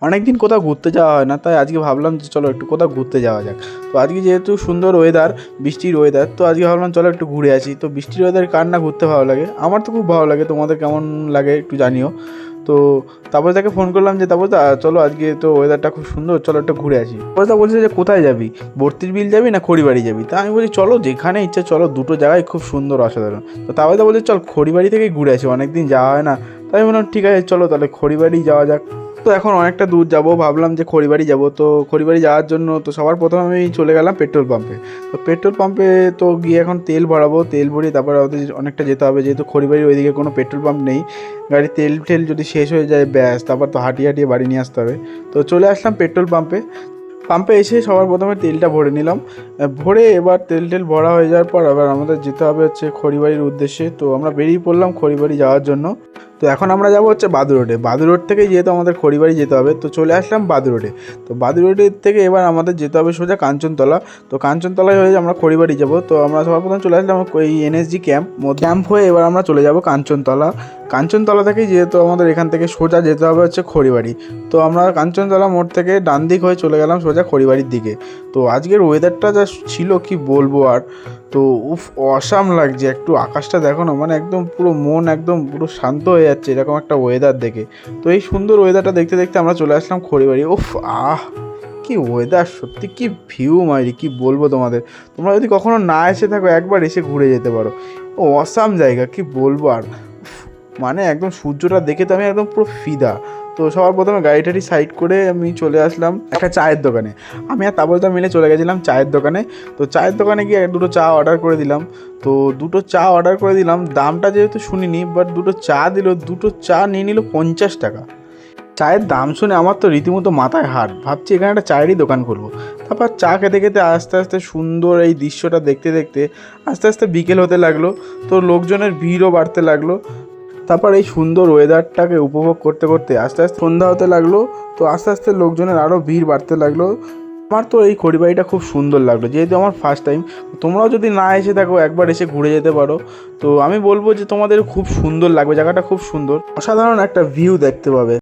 অনেক দিন কোথাও ঘুরতে যাওয়া হয় না, তাই আজকে ভাবলাম যে চলো একটু কোথাও ঘুরতে যাওয়া যাক। তো আজকে যেহেতু সুন্দর ওয়েদার, বৃষ্টির ওয়েদার, তো আজকে ভাবলাম চলো একটু ঘুরে আসি। তো বৃষ্টির ওয়েদার কার না ঘুরতে ভালো লাগে, আমার তো খুব ভালো লাগে। তোমাদের কেমন লাগে একটু জানিও। তো তারপরে তাকে ফোন করলাম যে তারপর চলো আজকে তো ওয়েদারটা খুব সুন্দর, চলো একটু ঘুরে আসি। তারপরে তা বলছে যে কোথায় যাবি, বর্তির বিল যাবি না খড়িবাড়ি যাবি? তা আমি বলছি চলো যেখানে ইচ্ছা চলো, দুটো জায়গায় খুব সুন্দর অসাধারণ। তো তারপরে তা বলছে চল খড়িবাড়ি থেকেই ঘুরে আসি, অনেক দিন যাওয়া হয় না। তাই আমি বললাম ঠিক আছে চলো তাহলে খড়িবাড়ি যাওয়া যাক। তো এখন অনেকটা দূর যাব, ভাবলাম যে খড়িবাড়ি যাব। তো খড়িবাড়ি যাওয়ার জন্য তো সবার প্রথমে আমি চলে গেলাম পেট্রোল পাম্পে। তো পেট্রোল পাম্পে তো গিয়ে এখন তেল ভরাবো, তেল ভরিয়ে তারপরে আমাদের অনেকটা যেতে হবে, যেহেতু খড়িবাড়ির ওইদিকে কোনো পেট্রোল পাম্প নেই। গাড়ির তেল টেল যদি শেষ হয়ে যায় ব্যাস, তারপর তো হাঁটিয়ে হাঁটিয়ে বাড়ি নিয়ে আসতে হবে। তো চলে আসলাম পেট্রোল পাম্পে। পাম্পে এসে সবার প্রথমে তেলটা ভরে নিলাম। ভরে এবার তেল টেল ভরা হয়ে যাওয়ার পর আবার আমাদের যেতে হবে হচ্ছে খড়িবাড়ির উদ্দেশ্যে। তো আমরা বেরিয়ে পড়লাম খড়িবাড়ি যাওয়ার জন্য। তো এখন আমরা যাবো হচ্ছে বাদু রোডে। বাদু রোড থেকেই যেহেতু আমাদের খড়িবাড়ি যেতে হবে, তো চলে আসলাম বাদু রোডে। তো বাদু রোডের থেকে এবার আমাদের যেতে হবে সোজা কাঞ্চনতলা। তো কাঞ্চনতলায় হয়ে আমরা খড়িবাড়ি যাব। তো আমরা সবার প্রথম চলে আসলাম এই এনএসজি ক্যাম্প হয়ে এবার আমরা চলে যাব কাঞ্চনতলা। কাঞ্চনতলা থেকেই যেহেতু আমাদের এখান থেকে সোজা যেতে হবে হচ্ছে খড়িবাড়ি। তো আমরা কাঞ্চনতলা মোড় থেকে ডান দিক হয়ে চলে গেলাম সোজা খড়িবাড়ির দিকে। তো আজকের ওয়েদারটা যা ছিল কি বলবো আর। তো অসাম লাগছে, একটু আকাশটা দেখো না, মানে একদম পুরো মন একদম পুরো শান্ত হয়ে যাচ্ছে এরকম একটা ওয়েদার দেখে। তো এই সুন্দর ওয়েদারটা দেখতে দেখতে আমরা চলে আসলাম খড়িবাড়ি। আহ কি ওয়েদার, সত্যি কি ভিউ মাইরি, কি বলবো তোমাদের। তোমরা যদি কখনো না এসে থাকো একবার এসে ঘুরে যেতে পারো। অসাম জায়গা, কি বলবো আর। মানে একদম সূর্যটা দেখে তো আমি একদম পুরো ফিদা। তো সবার প্রথমে গাড়িটারি সাইড করে আমি চলে আসলাম একটা চায়ের দোকানে। আমি আর তাবলতা মিলে চলে গেছিলাম চায়ের দোকানে। তো চায়ের দোকানে গিয়ে দুটো চা অর্ডার করে দিলাম। তো দুটো চা অর্ডার করে দিলাম, দামটা যেহেতু শুনিনি, বাট দুটো চা দিল, দুটো চা নিয়ে নিল 50 টাকা। চায়ের দাম শুনে আমার তো রীতিমতো মাথায় হাত, ভাবছি এখানে একটা চায়েরই দোকান করবো। তারপর চা খেতে খেতে আস্তে আস্তে সুন্দর এই দৃশ্যটা দেখতে দেখতে আস্তে আস্তে বিকেল হতে লাগলো। তো লোকজনের ভিড়ও বাড়তে লাগলো। তারপর এই সুন্দর ওয়েদারটাকে উপভোগ করতে করতে আস্তে আস্তে সন্ধ্যা হতে লাগলো। তো আস্তে আস্তে লোকজনের আরও ভিড় বাড়তে লাগলো। আমার তো এই খড়িবাড়িটা খুব সুন্দর লাগলো, যেহেতু আমার ফার্স্ট টাইম। তোমরাও যদি না এসে থাকো একবার এসে ঘুরে যেতে পারো। তো আমি বলবো যে তোমাদের খুব সুন্দর লাগবে, জায়গাটা খুব সুন্দর, অসাধারণ একটা ভিউ দেখতে পাবে।